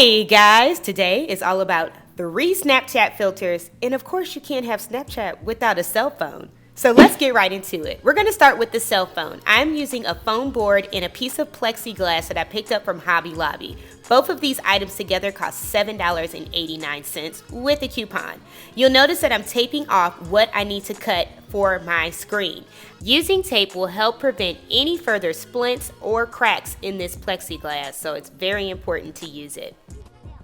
Hey guys, today is all about 3 Snapchat filters, and of course you can't have Snapchat without a cell phone. So let's get right into it. We're going to start with the cell phone. I'm using a phone board and a piece of plexiglass that I picked up from Hobby Lobby. Both of these items together cost $7.89 with a coupon. You'll notice that I'm taping off what I need to cut for my screen. Using tape will help prevent any further splints or cracks in this plexiglass, so it's very important to use it.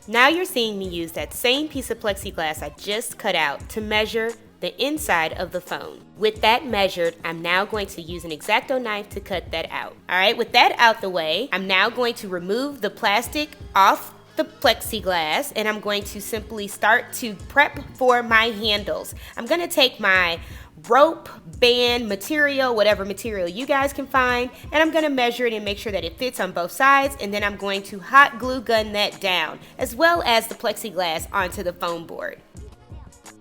Now you're seeing me use that same piece of plexiglass I just cut out to measure the inside of the phone. With that measured, I'm now going to use an exato knife to cut that out. Alright, with that out the way, I'm now going to remove the plastic off the plexiglass, and I'm going to simply start to prep for my handles. I'm going to take my rope, band, material, whatever material you guys can find, and I'm going to measure it and make sure that it fits on both sides, and then I'm going to hot glue gun that down, as well as the plexiglass onto the foam board.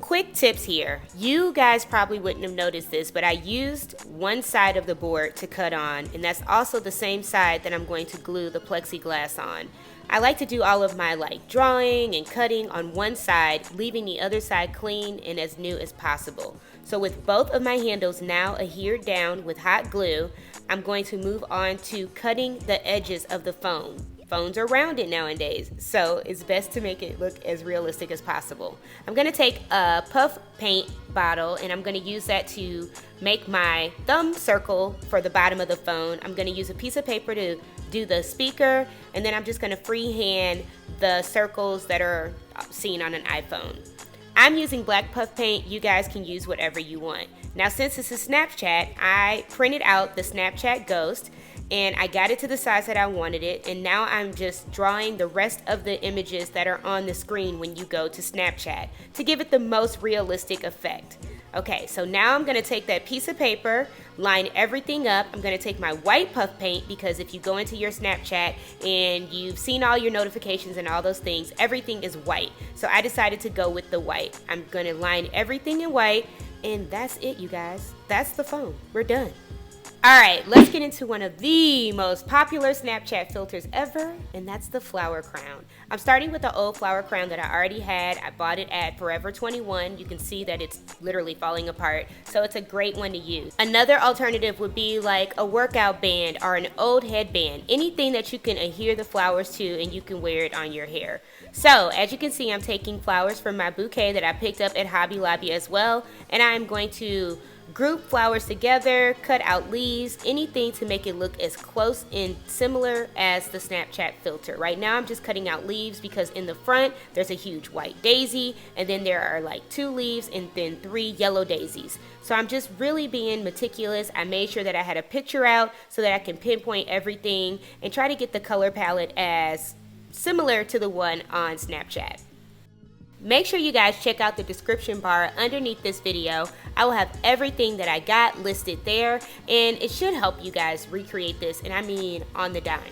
Quick tips here. You guys probably wouldn't have noticed this, but I used one side of the board to cut on, and that's also the same side that I'm going to glue the plexiglass on. I like to do all of my drawing and cutting on one side, leaving the other side clean and as new as possible. So with both of my handles now adhered down with hot glue, I'm going to move on to cutting the edges of the phone. Phones are rounded nowadays, so it's best to make it look as realistic as possible. I'm going to take a puff paint bottle and I'm going to use that to make my thumb circle for the bottom of the phone. I'm going to use a piece of paper to do the speaker, and then I'm just going to freehand the circles that are seen on an iPhone. I'm using black puff paint. You guys can use whatever you want. Now, since this is Snapchat, I printed out the Snapchat Ghost, and I got it to the size that I wanted it, and now I'm just drawing the rest of the images that are on the screen when you go to Snapchat to give it the most realistic effect. Okay, so now I'm going to take that piece of paper, line everything up. I'm going to take my white puff paint, because if you go into your Snapchat and you've seen all your notifications and all those things, everything is white. So I decided to go with the white. I'm going to line everything in white, and that's it, you guys. That's the phone. We're done. Alright, let's get into one of the most popular Snapchat filters ever, and that's the flower crown. I'm starting with the old flower crown that I already had. I bought it at Forever 21. You can see that it's literally falling apart, so it's a great one to use. Another alternative would be like a workout band or an old headband, anything that you can adhere the flowers to and you can wear it on your hair. So, as you can see, I'm taking flowers from my bouquet that I picked up at Hobby Lobby as well, and I'm going to group flowers together, cut out leaves, anything to make it look as close and similar as the Snapchat filter. Right now I'm just cutting out leaves because in the front there's a huge white daisy, and then there are 2 leaves and then 3 yellow daisies. So I'm just really being meticulous. I made sure that I had a picture out so that I can pinpoint everything and try to get the color palette as similar to the one on Snapchat. Make sure you guys check out the description bar underneath this video. I will have everything that I got listed there, and it should help you guys recreate this, and I mean on the dime.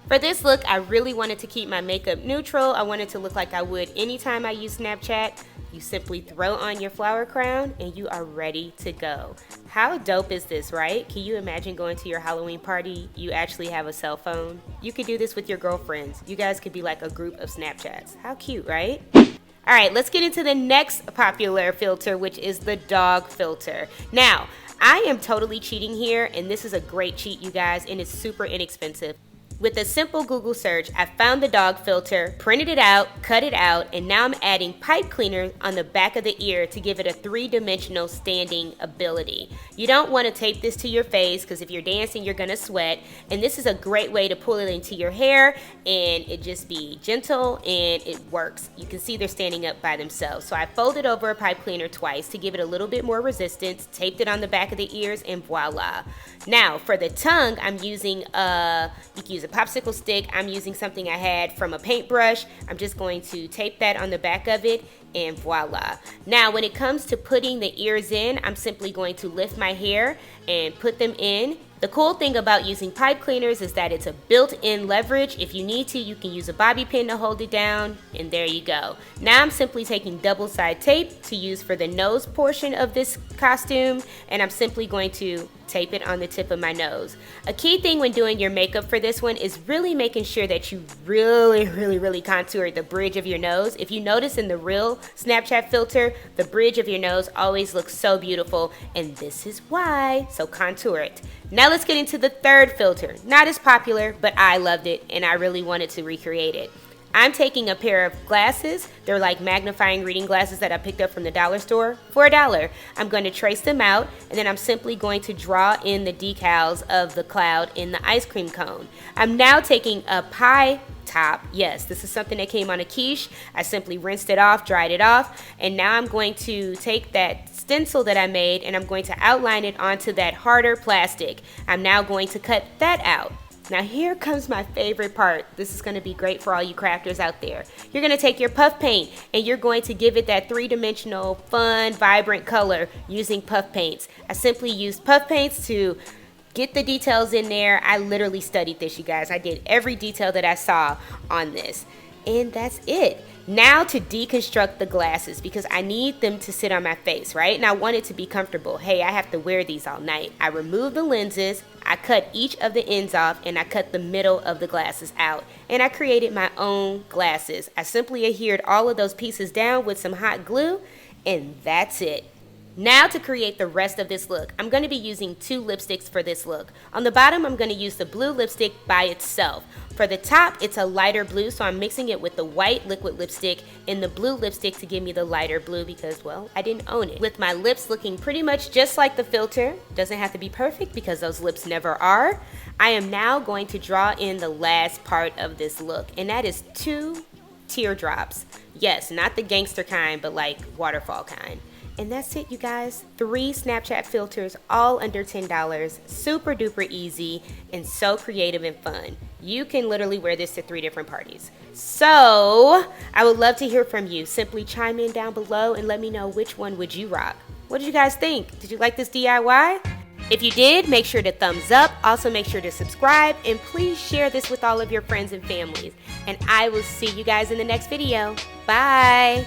For this look, I really wanted to keep my makeup neutral. I wanted to look like I would anytime I use Snapchat. You simply throw on your flower crown and you are ready to go. How dope is this, right? Can you imagine going to your Halloween party? You actually have a cell phone. You could do this with your girlfriends. You guys could be like a group of Snapchats. How cute, right? All right, let's get into the next popular filter, which is the dog filter. Now, I am totally cheating here, and this is a great cheat, you guys, and it's super inexpensive. With a simple Google search, I found the dog filter, printed it out, cut it out, and now I'm adding pipe cleaner on the back of the ear to give it a 3-dimensional standing ability. You don't want to tape this to your face, because if you're dancing, you're going to sweat, and this is a great way to pull it into your hair, and it just be gentle, and it works. You can see they're standing up by themselves. So I folded over a pipe cleaner twice to give it a little bit more resistance, taped it on the back of the ears, and voila. Now, for the tongue, I'm using you can use a popsicle stick. I'm using something I had from a paintbrush. I'm just going to tape that on the back of it, and voila. Now, when it comes to putting the ears in, I'm simply going to lift my hair and put them in The cool thing about using pipe cleaners is that it's a built-in leverage. If you need to, you can use a bobby pin to hold it down, and there you go. Now I'm simply taking double-side tape to use for the nose portion of this costume, and I'm simply going to tape it on the tip of my nose. A key thing when doing your makeup for this one is really making sure that you really contour the bridge of your nose. If you notice in the real Snapchat filter, the bridge of your nose always looks so beautiful, and this is why, so contour it. Now let's get into the third filter. Not as popular, but I loved it, and I really wanted to recreate it. I'm taking a pair of glasses. They're like magnifying reading glasses that I picked up from the dollar store for $1. I'm going to trace them out, and then I'm simply going to draw in the decals of the cloud in the ice cream cone. I'm now taking a pie top. Yes, this is something that came on a quiche. I simply rinsed it off, dried it off, and now I'm going to take that stencil that I made and I'm going to outline it onto that harder plastic. I'm now going to cut that out. Now here comes my favorite part. This is going to be great for all you crafters out there. You're going to take your puff paint and you're going to give it that three-dimensional, fun, vibrant color using puff paints. I simply used puff paints to get the details in there. I literally studied this, you guys. I did every detail that I saw on this. And that's it. Now to deconstruct the glasses, because I need them to sit on my face, right? And I want it to be comfortable. Hey, I have to wear these all night. I removed the lenses, I cut each of the ends off, and I cut the middle of the glasses out. And I created my own glasses. I simply adhered all of those pieces down with some hot glue, and that's it. Now to create the rest of this look, I'm going to be using 2 lipsticks for this look. On the bottom, I'm going to use the blue lipstick by itself. For the top, it's a lighter blue, so I'm mixing it with the white liquid lipstick and the blue lipstick to give me the lighter blue because, well, I didn't own it. With my lips looking pretty much just like the filter, doesn't have to be perfect because those lips never are, I am now going to draw in the last part of this look, and that is 2 teardrops. Yes, not the gangster kind, but like waterfall kind. And that's it, you guys. 3 Snapchat filters, all under $10, super duper easy, and so creative and fun. You can literally wear this to 3 different parties. So, I would love to hear from you. Simply chime in down below and let me know which one would you rock. What did you guys think? Did you like this DIY? If you did, make sure to thumbs up. Also, make sure to subscribe, and please share this with all of your friends and families. And I will see you guys in the next video. Bye!